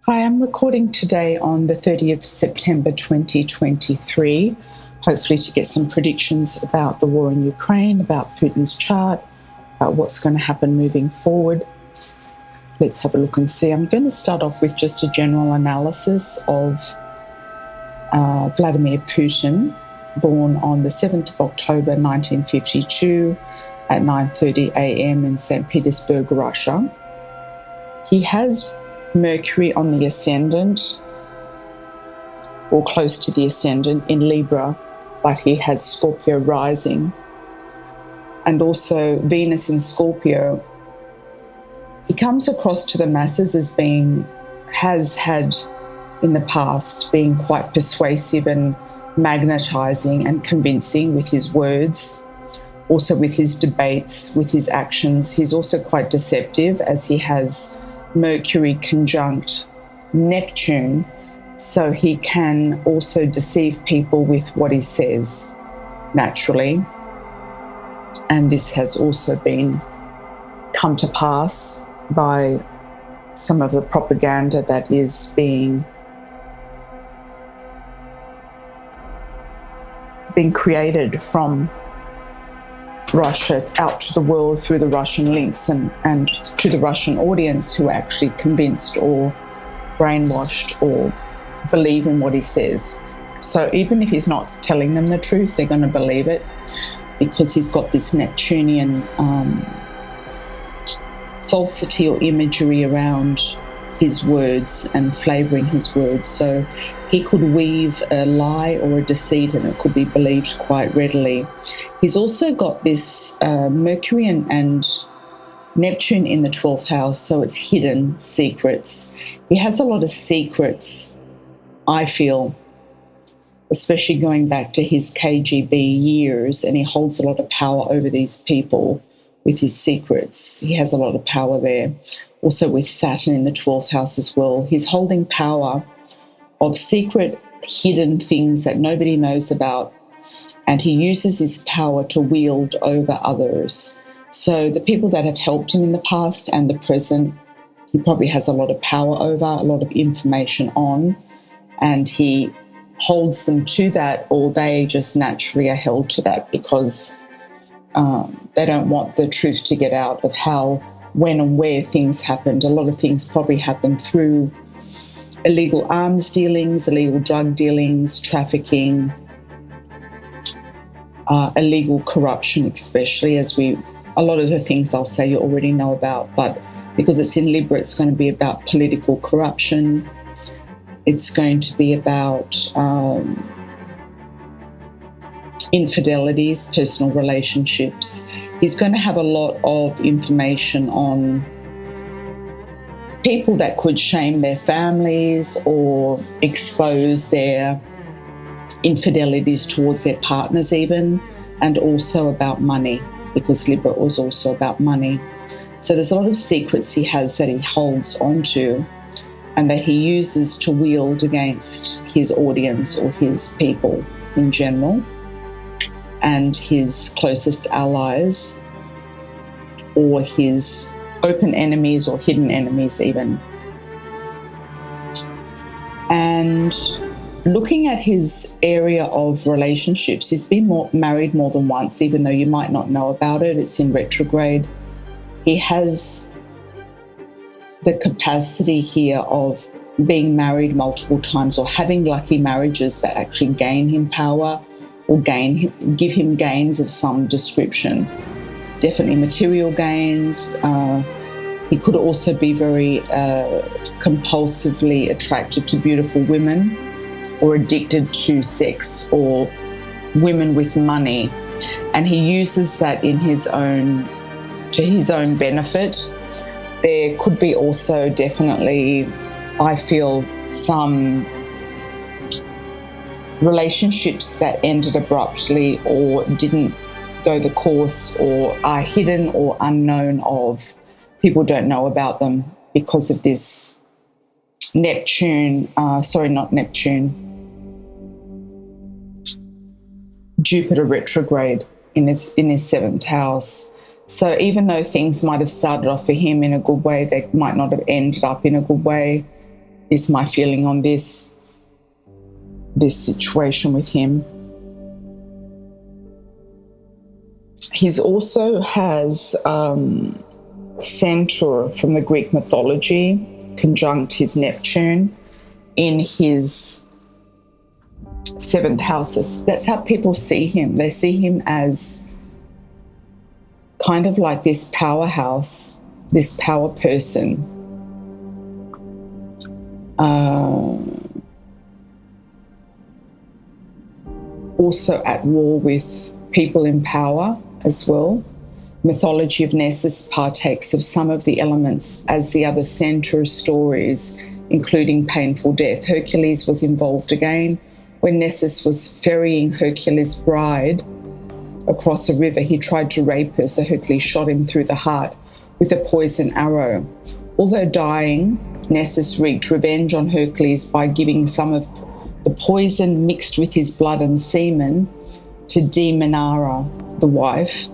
Hi, I'm recording today on the 30th of September 2023, hopefully to get some predictions about the war in Ukraine, about Putin's chart, about what's going to happen moving forward. Let's have a look and see. I'm going to start off with just a general analysis of Vladimir Putin, born on the 7th of October 1952 at 9:30 a.m. in St. Petersburg, Russia. He has Mercury on the ascendant, or close to the ascendant, in Libra, but he has Scorpio rising. And also Venus in Scorpio. He comes across to the masses as has had in the past, being quite persuasive and magnetizing and convincing with his words, also with his debates, with his actions. He's also quite deceptive, as he has Mercury conjunct Neptune, so he can also deceive people with what he says naturally. And this has also come to pass by some of the propaganda that is being created from Russia out to the world through the Russian links and to the Russian audience, who are actually convinced or brainwashed or believe in what he says. So even if he's not telling them the truth, they're going to believe it, because he's got this Neptunian falsity or imagery around his words and flavouring his words. So he could weave a lie or a deceit and it could be believed quite readily. He's also got this Mercury and Neptune in the 12th house, so it's hidden secrets. He has a lot of secrets, I feel, especially going back to his KGB years, and he holds a lot of power over these people with his secrets. He has a lot of power there. Also with Saturn in the 12th house as well. He's holding power of secret, hidden things that nobody knows about, and he uses his power to wield over others. So the people that have helped him in the past and the present, he probably has a lot of power over, a lot of information on, and he holds them to that, or they just naturally are held to that because they don't want the truth to get out of how, when and where things happened. A lot of things probably happened through illegal arms dealings, illegal drug dealings, trafficking, illegal corruption, especially, a lot of the things I'll say you already know about, but because it's in Libra, it's going to be about political corruption. It's going to be about infidelities, personal relationships. He's going to have a lot of information on people that could shame their families or expose their infidelities towards their partners even, and also about money, because Libra was also about money. So there's a lot of secrets he has that he holds onto and that he uses to wield against his audience or his people in general and his closest allies, or his open enemies or hidden enemies even. And looking at his area of relationships, he's been married more than once, even though you might not know about it. It's in retrograde. He has the capacity here of being married multiple times, or having lucky marriages that actually gain him power or give him gains of some description. Definitely material gains. He could also be very compulsively attracted to beautiful women, or addicted to sex or women with money, and he uses that to his own benefit. There could be also definitely, I feel, some relationships that ended abruptly or didn't go the course, or are hidden or unknown of. People don't know about them because of this Jupiter retrograde in his 7th house. So even though things might have started off for him in a good way, they might not have ended up in a good way. is my feeling on this situation with him. He also has Centaur from the Greek mythology conjunct his Neptune in his 7th house. That's how people see him. They see him as kind of like this powerhouse, this power person. Also at war with people in power as well. Mythology of Nessus partakes of some of the elements as the other Centaur stories, including painful death. Hercules was involved again. When Nessus was ferrying Hercules' bride across a river, he tried to rape her, so Hercules shot him through the heart with a poison arrow. Although dying, Nessus wreaked revenge on Hercules by giving some of the poison mixed with his blood and semen to Demonara, the wife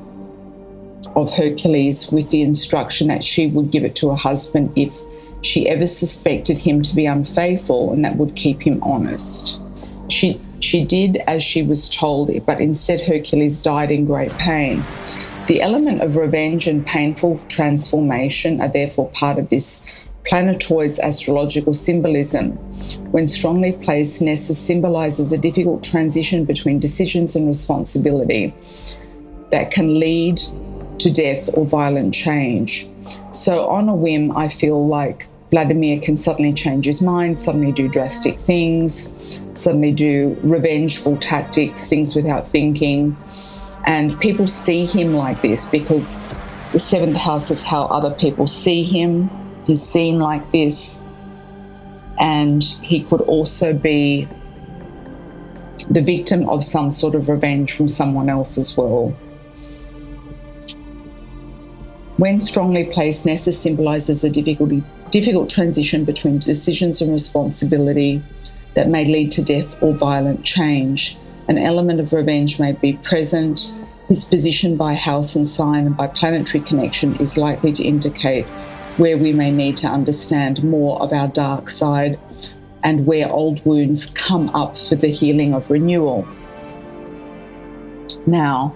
of Hercules, with the instruction that she would give it to her husband if she ever suspected him to be unfaithful, and that would keep him honest. She did as she was told, but instead Hercules died in great pain. The element of revenge and painful transformation are therefore part of this planetoid's astrological symbolism. When strongly placed, Nessus symbolizes a difficult transition between decisions and responsibility that can lead to death or violent change. So on a whim, I feel like Vladimir can suddenly change his mind, suddenly do drastic things, suddenly do revengeful tactics, things without thinking. And people see him like this because the 7th house is how other people see him. He's seen like this. And he could also be the victim of some sort of revenge from someone else as well. When strongly placed, Nessus symbolizes a difficult transition between decisions and responsibility that may lead to death or violent change. An element of revenge may be present. His position by house and sign and by planetary connection is likely to indicate where we may need to understand more of our dark side and where old wounds come up for the healing of renewal. Now,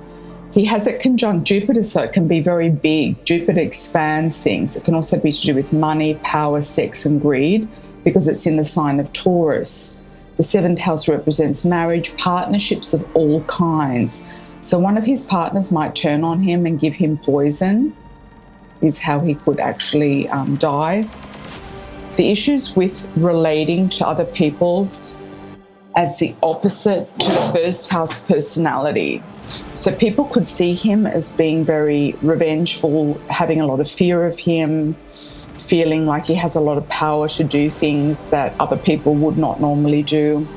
he has it conjunct Jupiter, so it can be very big. Jupiter expands things. It can also be to do with money, power, sex, and greed, because it's in the sign of Taurus. The 7th house represents marriage, partnerships of all kinds. So one of his partners might turn on him and give him poison, is how he could actually die. The issues with relating to other people as the opposite to the 1st house personality. So people could see him as being very revengeful, having a lot of fear of him, feeling like he has a lot of power to do things that other people would not normally do.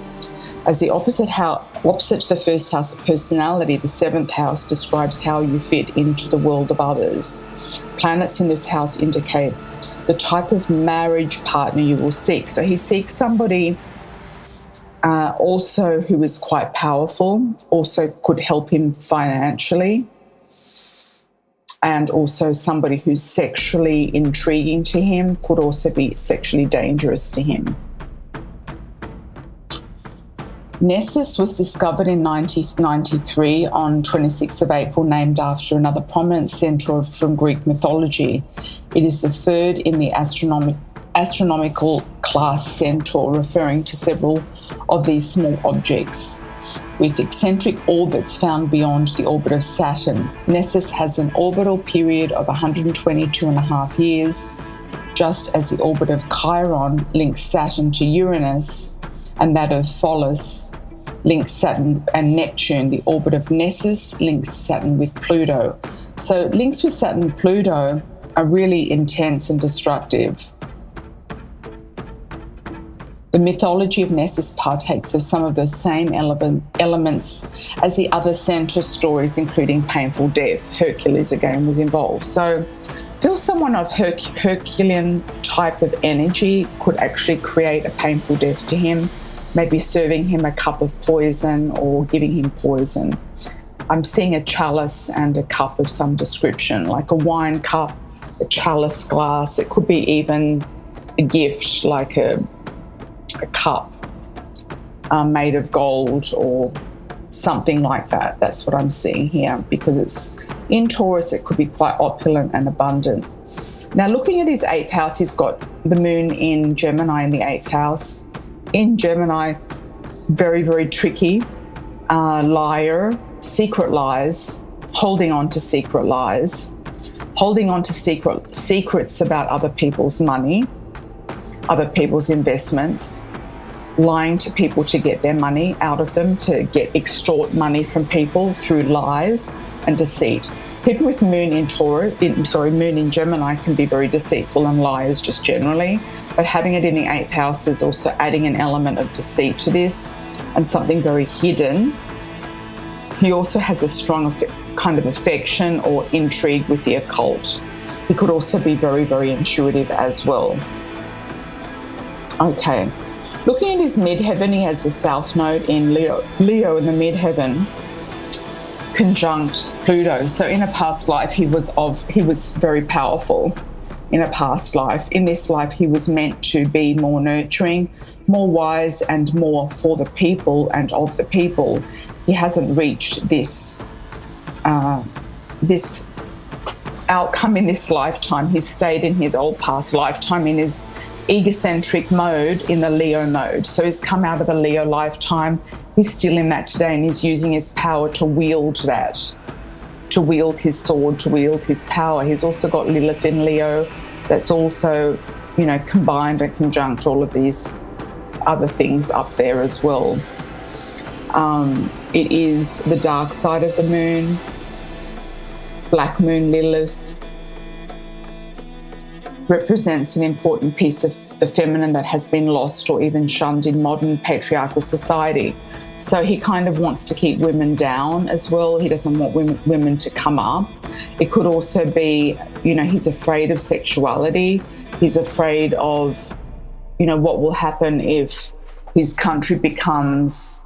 As the opposite to the 1st house of personality, the 7th house describes how you fit into the world of others. Planets in this house indicate the type of marriage partner you will seek. So he seeks somebody also who is quite powerful, also could help him financially, and also somebody who's sexually intriguing to him, could also be sexually dangerous to him. Nessus was discovered in 1993 on 26th of April, named after another prominent centaur from Greek mythology. It is the 3rd in the astronomical class centaur, referring to several of these small objects with eccentric orbits found beyond the orbit of Saturn. Nessus has an orbital period of 122.5 years, just as the orbit of Chiron links Saturn to Uranus, and that of Phobos links Saturn and Neptune. The orbit of Nessus links Saturn with Pluto. So links with Saturn and Pluto are really intense and destructive. The mythology of Nessus partakes of some of the same elements as the other centaur stories, including painful death. Hercules again was involved. So feel someone of Herculean type of energy could actually create a painful death to him, maybe serving him a cup of poison or giving him poison. I'm seeing a chalice and a cup of some description, like a wine cup, a chalice glass. It could be even a gift, like a like a cup made of gold or something like that. That's what I'm seeing here, because it's in Taurus, it could be quite opulent and abundant. Now, looking at his 8th house, he's got the moon in Gemini in the 8th house. In Gemini, very, very tricky, liar, secret lies, holding on to secret lies, holding on to secrets about other people's money, other people's investments, lying to people to get their money out of them, to extort money from people through lies and deceit. People with moon in moon in Gemini can be very deceitful and liars just generally, but having it in the 8th house is also adding an element of deceit to this and something very hidden. He also has a strong kind of affection or intrigue with the occult. He could also be very, very intuitive as well. Okay. Looking at his midheaven, he has the South Node in Leo in the midheaven, conjunct Pluto. So in a past life, he was very powerful in a past life. In this life, he was meant to be more nurturing, more wise, and more for the people and of the people. He hasn't reached this outcome in this lifetime. He's stayed in his old past lifetime in his egocentric mode, in the Leo mode. So he's come out of the Leo lifetime. He's still in that today, and he's using his power to wield that, to wield his sword, to wield his power. He's also got Lilith in Leo. That's also, combined and conjunct all of these other things up there as well. It is the dark side of the moon, Black Moon Lilith, represents an important piece of the feminine that has been lost or even shunned in modern patriarchal society. So he kind of wants to keep women down as well. He doesn't want women to come up. It could also be, he's afraid of sexuality. He's afraid of, what will happen if his country becomes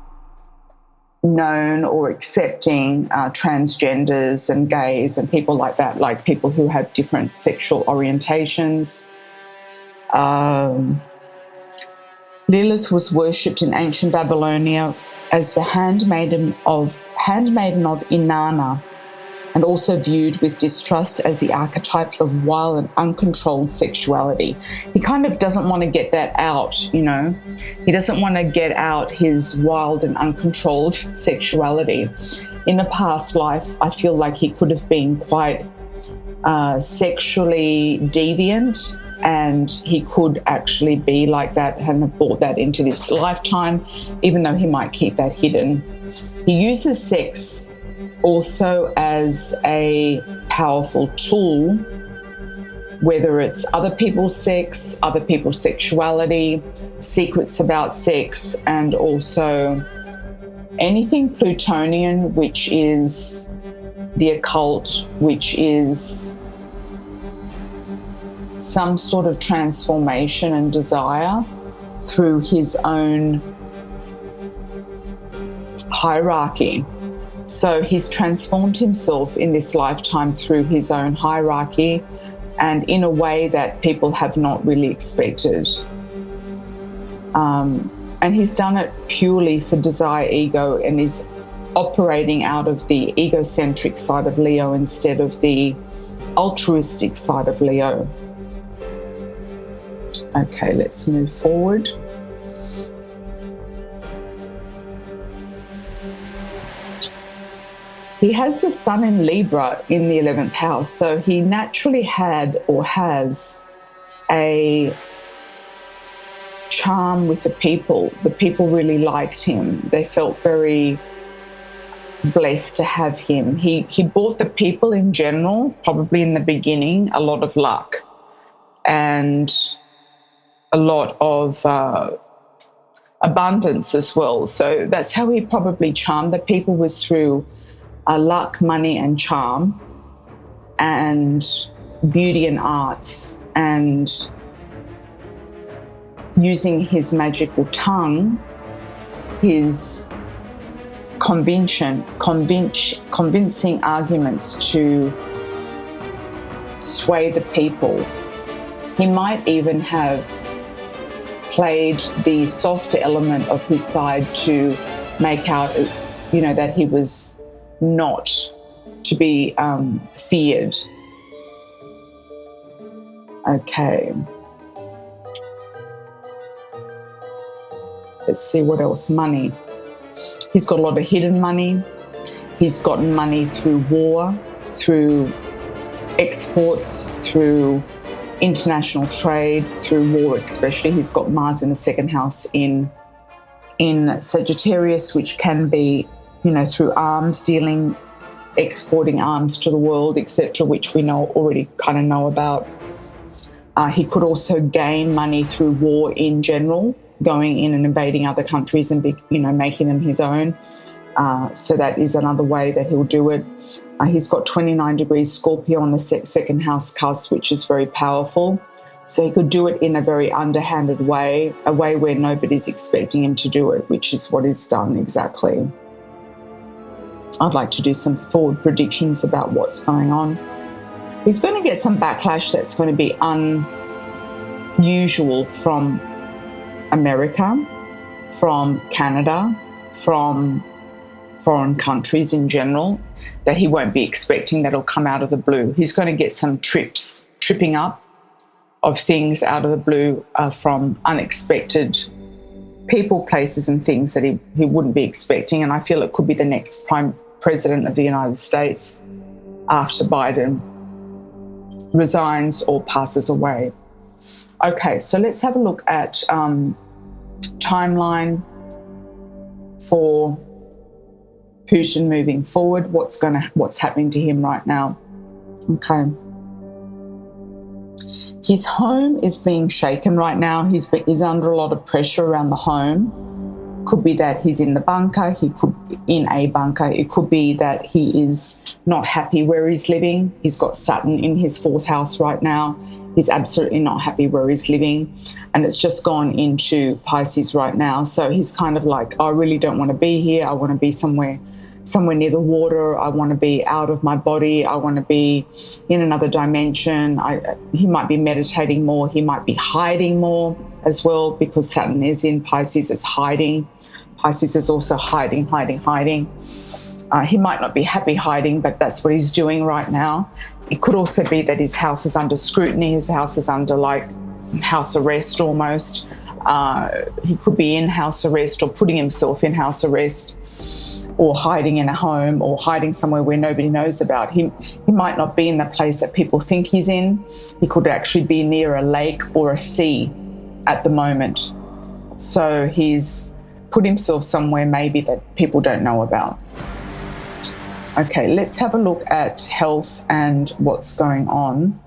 known or accepting transgenders and gays and people like that, like people who have different sexual orientations. Lilith was worshipped in ancient Babylonia as the handmaiden of Inanna, and also viewed with distrust as the archetype of wild and uncontrolled sexuality. He kind of doesn't want to get that out, He doesn't want to get out his wild and uncontrolled sexuality. In a past life, I feel like he could have been quite sexually deviant, and he could actually be like that and have brought that into this lifetime, even though he might keep that hidden. He uses sex also as a powerful tool, whether it's other people's sex, other people's sexuality, secrets about sex, and also anything Plutonian, which is the occult, which is some sort of transformation and desire through his own hierarchy. So he's transformed himself in this lifetime through his own hierarchy, and in a way that people have not really expected. And he's done it purely for desire, ego, and is operating out of the egocentric side of Leo instead of the altruistic side of Leo. Okay, let's move forward. He has the sun in Libra in the 11th house, so he naturally had or has a charm with the people. The people really liked him. They felt very blessed to have him. He brought the people in general, probably in the beginning, a lot of luck and a lot of abundance as well. So that's how he probably charmed the people, was through luck, money and charm, and beauty and arts, and using his magical tongue, his convincing arguments to sway the people. He might even have played the softer element of his side to make out, that he was not to be feared. Okay. Let's see what else. Money. He's got a lot of hidden money. He's gotten money through war, through exports, through international trade, through war especially. He's got Mars in the second house in Sagittarius, which can be, through arms dealing, exporting arms to the world, etc., which we already kind of know about. He could also gain money through war in general, going in and invading other countries and making them his own. So that is another way that he'll do it. He's got 29 degrees Scorpio on the second house cusp, which is very powerful. So he could do it in a very underhanded way, a way where nobody's expecting him to do it, which is what he's done exactly. I'd like to do some forward predictions about what's going on. He's going to get some backlash that's going to be unusual from America, from Canada, from foreign countries in general, that he won't be expecting, that'll come out of the blue. He's going to get some tripping up of things out of the blue from unexpected people, places and things that he wouldn't be expecting. And I feel it could be the next Prime President of the United States after Biden resigns or passes away. Okay, so let's have a look at timeline for Putin moving forward. What's happening to him right now? Okay. His home is being shaken right now. He's under a lot of pressure around the home. Could be that he's in the bunker. He could be in a bunker. It could be that he is not happy where he's living. He's got Saturn in his fourth house right now. He's absolutely not happy where he's living. And it's just gone into Pisces right now. So he's kind of like, I really don't want to be here. I want to be somewhere near the water. I want to be out of my body. I want to be in another dimension. He might be meditating more. He might be hiding more as well, because Saturn is in Pisces. It's hiding. Pisces is also hiding. He might not be happy hiding, but that's what he's doing right now. It could also be that his house is under scrutiny. His house is under house arrest almost. He could be in house arrest or putting himself in house arrest, or hiding in a home, or hiding somewhere where nobody knows about him. He might not be in the place that people think he's in. He could actually be near a lake or a sea at the moment. So he's put himself somewhere maybe that people don't know about. Okay, let's have a look at health and what's going on.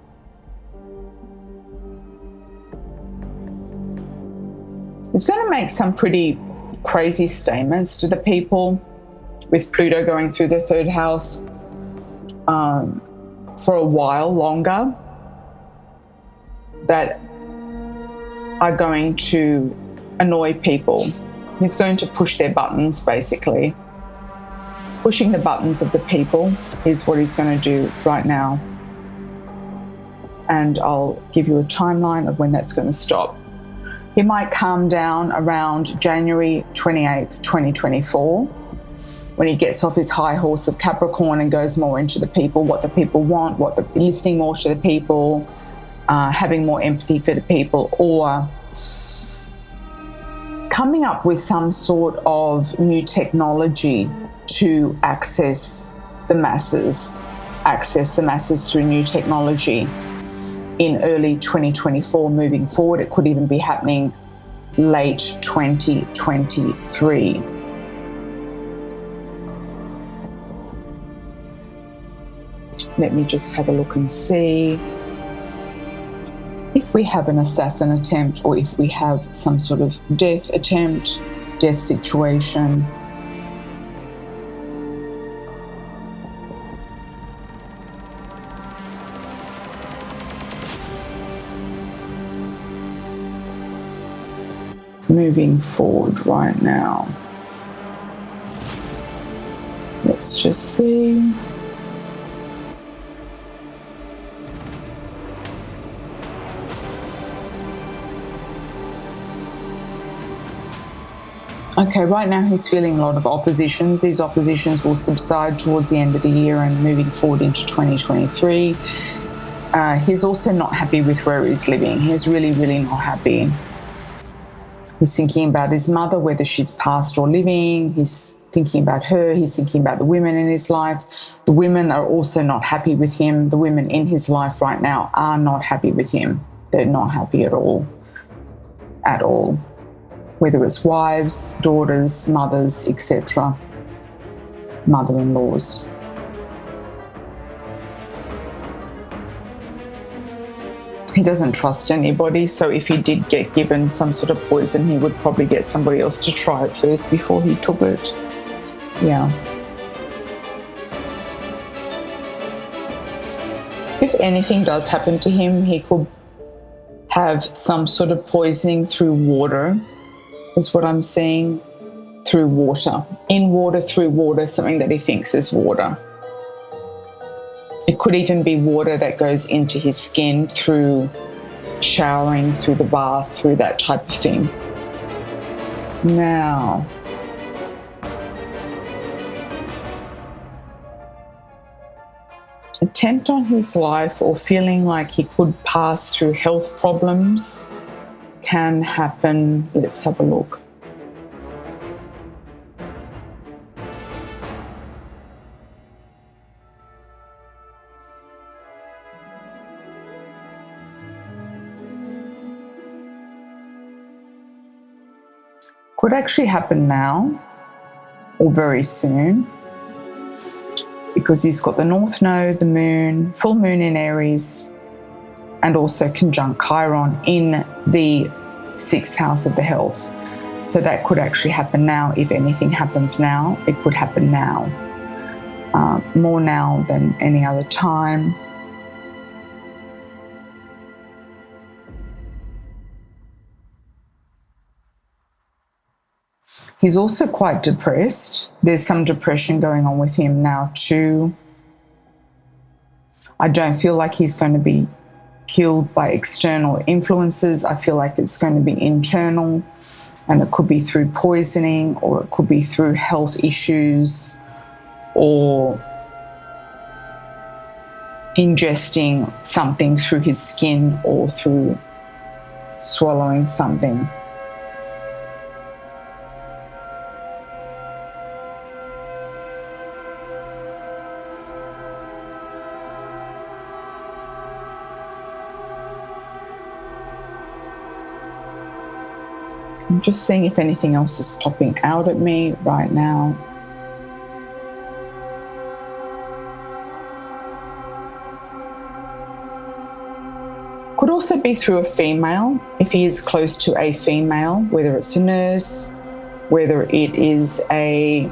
He's going to make some pretty crazy statements to the people with Pluto going through the third house for a while longer, that are going to annoy people. He's going to push their buttons, basically. Pushing the buttons of the people is what he's going to do right now. And I'll give you a timeline of when that's going to stop. He might calm down around January 28th, 2024, when he gets off his high horse of Capricorn and goes more into the people, what the people want, listening more to the people, having more empathy for the people, or coming up with some sort of new technology to access the masses through new technology in early 2024 moving forward. It could even be happening late 2023. Let me just have a look and see if we have an assassin attempt, or if we have some sort of death situation. Moving forward right now. Let's just see. Okay, right now he's feeling a lot of oppositions. These oppositions will subside towards the end of the year and moving forward into 2023. He's also not happy with where he's living. He's really, really not happy. He's thinking about his mother, whether she's passed or living. He's thinking about her. He's thinking about the women in his life. The women are also not happy with him. The women in his life right now are not happy with him. They're not happy at all. At all. Whether it's wives, daughters, mothers, etc. Mother-in-laws. He doesn't trust anybody, so if he did get given some sort of poison, he would probably get somebody else to try it first before he took it. Yeah. If anything does happen to him, he could have some sort of poisoning through water, is what I'm seeing. Through water. In water, through water, something that he thinks is water. It could even be water that goes into his skin through showering, through the bath, through that type of thing. Now, attempt on his life or feeling like he could pass through health problems can happen. Let's have a look. Could actually happen now or very soon, because he's got the North Node, the Moon, full Moon in Aries, and also conjunct Chiron in the 6th house of the health. So that could actually happen now. If anything happens now, it could happen now. More now than any other time. He's also quite depressed. There's some depression going on with him now too. I don't feel like he's going to be killed by external influences. I feel like it's going to be internal, and it could be through poisoning, or it could be through health issues, or ingesting something through his skin or through swallowing something. I'm just seeing if anything else is popping out at me right now. Could also be through a female, if he is close to a female, whether it's a nurse, whether it is a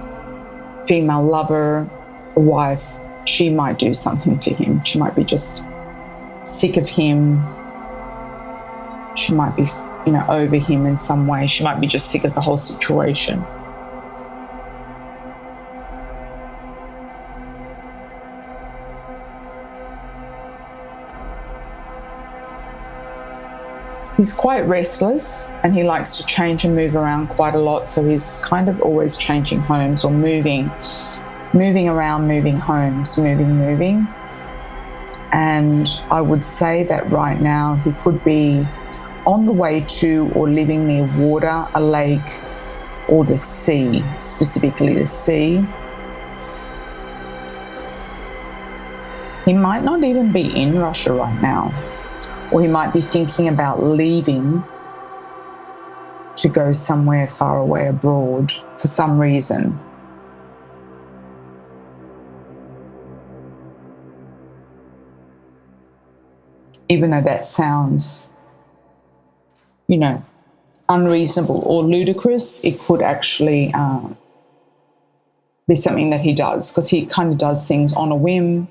female lover, a wife. She might do something to him. She might be just sick of him. She might be, over him in some way. She might be just sick of the whole situation. He's quite restless, and he likes to change and move around quite a lot, so he's kind of always changing homes or moving around, moving homes, moving. And I would say that right now he could be on the way to or living near water, a lake, or the sea, specifically the sea. He might not even be in Russia right now, or he might be thinking about leaving to go somewhere far away abroad for some reason. Even though that sounds, unreasonable or ludicrous, it could actually be something that he does, because he kind of does things on a whim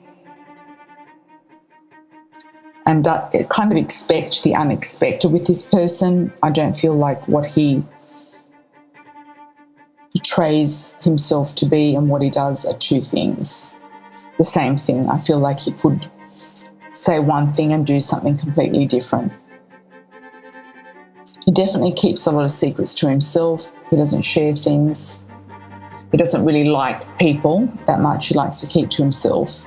and kind of expect the unexpected with this person. I don't feel like what he portrays himself to be and what he does are two things, the same thing. I feel like he could say one thing and do something completely different. He definitely keeps a lot of secrets to himself. He doesn't share things. He doesn't really like people that much. He likes to keep to himself.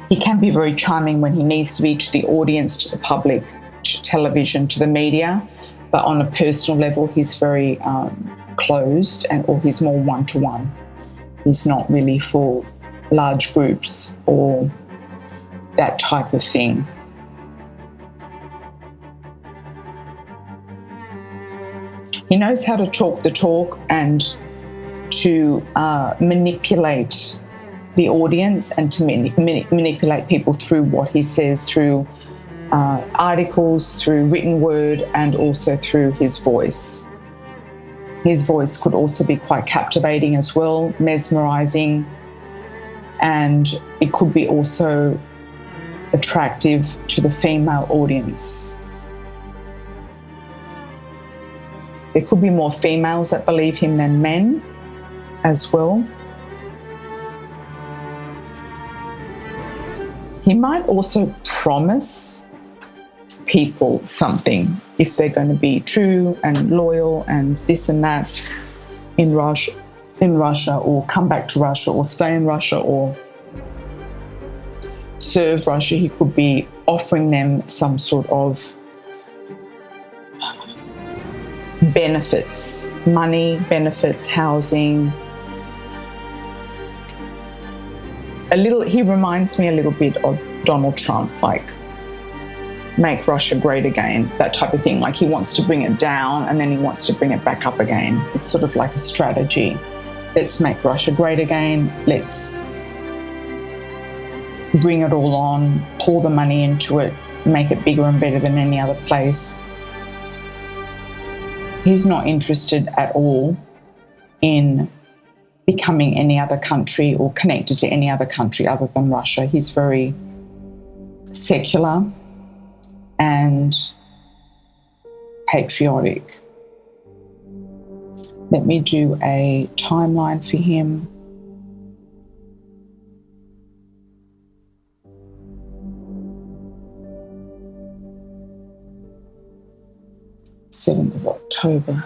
He can be very charming when he needs to be, to the audience, to the public, to television, to the media. But on a personal level, he's very closed, or he's more one-to-one. He's not really for large groups or that type of thing. He knows how to talk the talk and to manipulate the audience and to manipulate people through what he says, through articles, through written word, and also through his voice. His voice could also be quite captivating as well, mesmerizing, and it could be also attractive to the female audience. There could be more females that believe him than men as well. He might also promise people something if they're going to be true and loyal and this and that in Russia, or come back to Russia, or stay in Russia, or serve Russia. He could be offering them some sort of benefits, money, benefits, housing. He reminds me a little bit of Donald Trump, like make Russia great again, that type of thing. Like he wants to bring it down and then he wants to bring it back up again. It's sort of like a strategy. Let's make Russia great again. Let's bring it all on, pour the money into it, make it bigger and better than any other place. He's not interested at all in becoming any other country or connected to any other country other than Russia. He's very secular and patriotic. Let me do a timeline for him. Seventh of October.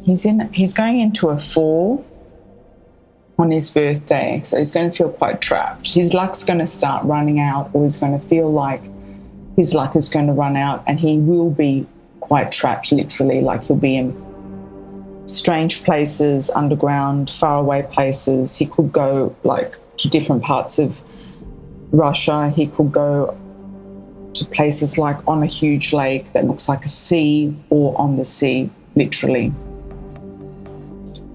He's going into a 4 on his birthday, so he's going to feel quite trapped. His luck's going to start running out, or he's going to feel like his luck is going to run out, and he will be quite trapped, literally. Like he'll be in strange places, underground, faraway places. He could go like to different parts of Russia. He could go to places like on a huge lake that looks like a sea, or on the sea, literally.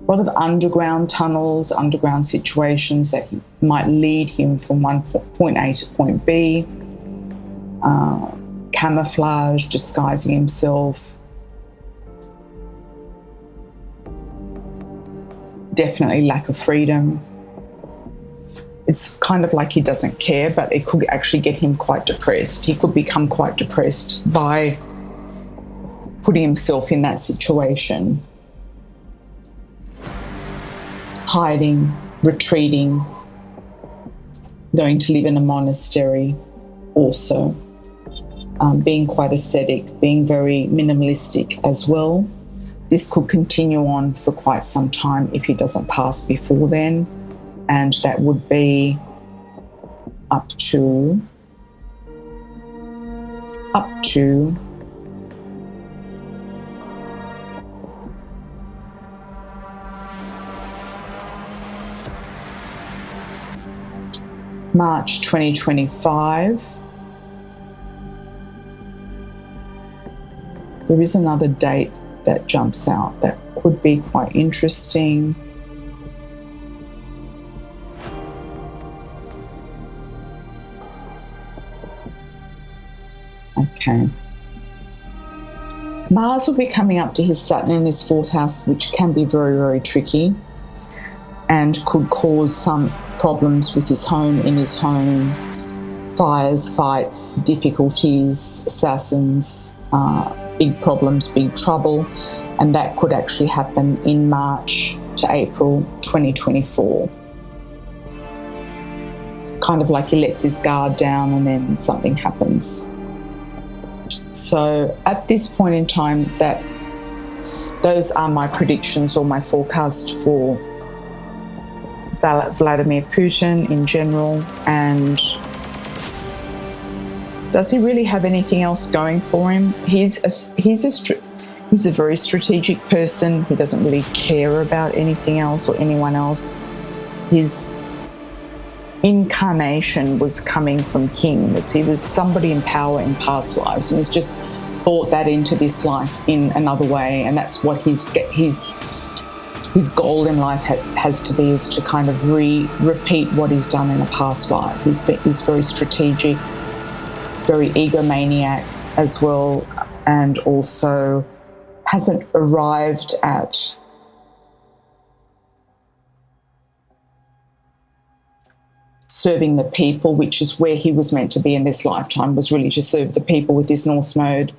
A lot of underground tunnels, underground situations that might lead him from point A to point B. Camouflage, disguising himself. Definitely lack of freedom. It's kind of like he doesn't care, but it could actually get him quite depressed. He could become quite depressed by putting himself in that situation. Hiding, retreating, going to live in a monastery also. Being quite ascetic, being very minimalistic as well. This could continue on for quite some time if he doesn't pass before then, and that would be up to March 2025. There is another date that jumps out that could be quite interesting. Okay. Mars will be coming up to his Saturn in his 4th house, which can be very, very tricky and could cause some problems with his home, in his home, fires, fights, difficulties, assassins, big problems, big trouble, and that could actually happen in March to April 2024. Kind of like he lets his guard down and then something happens. So at this point in time, those are my predictions or my forecast for Vladimir Putin in general. And does he really have anything else going for him? He's a very strategic person. He doesn't really care about anything else or anyone else. His incarnation was coming from kings. He was somebody in power in past lives, and he's just brought that into this life in another way. And that's what his goal in life has to be, is to kind of repeat what he's done in a past life. He's very strategic, very egomaniac as well, and also hasn't arrived at serving the people, which is where he was meant to be in this lifetime, was really to serve the people with his North Node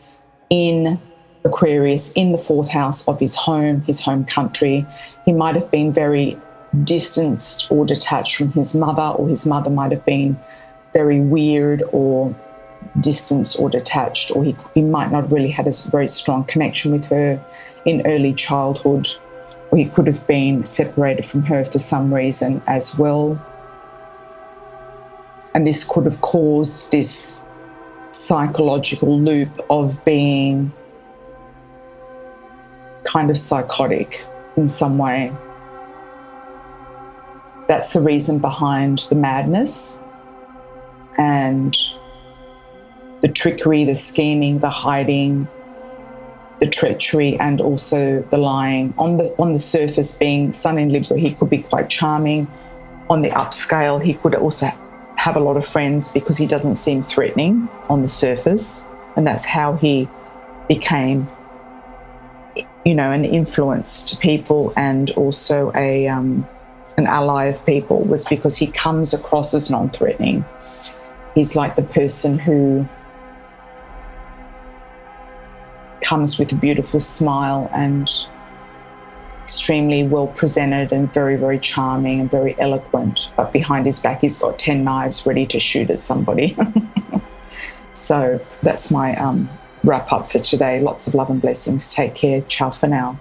in Aquarius, in the 4th house of his home country. He might have been very distanced or detached from his mother, or his mother might have been very weird or distanced or detached, or he might not really had a very strong connection with her in early childhood, or he could have been separated from her for some reason as well. And this could have caused this psychological loop of being kind of psychotic in some way. That's the reason behind the madness and the trickery, the scheming, the hiding, the treachery, and also the lying. On the surface, being Sun in Libra, he could be quite charming. On the upscale, he could also have a lot of friends because he doesn't seem threatening on the surface, and that's how he became, an influence to people and also an ally of people, was because he comes across as non-threatening. He's like the person who comes with a beautiful smile and extremely well presented and very, very charming and very eloquent, but behind his back he's got 10 knives ready to shoot at somebody. So that's my wrap up for today. Lots of love and blessings. Take care. Ciao for now.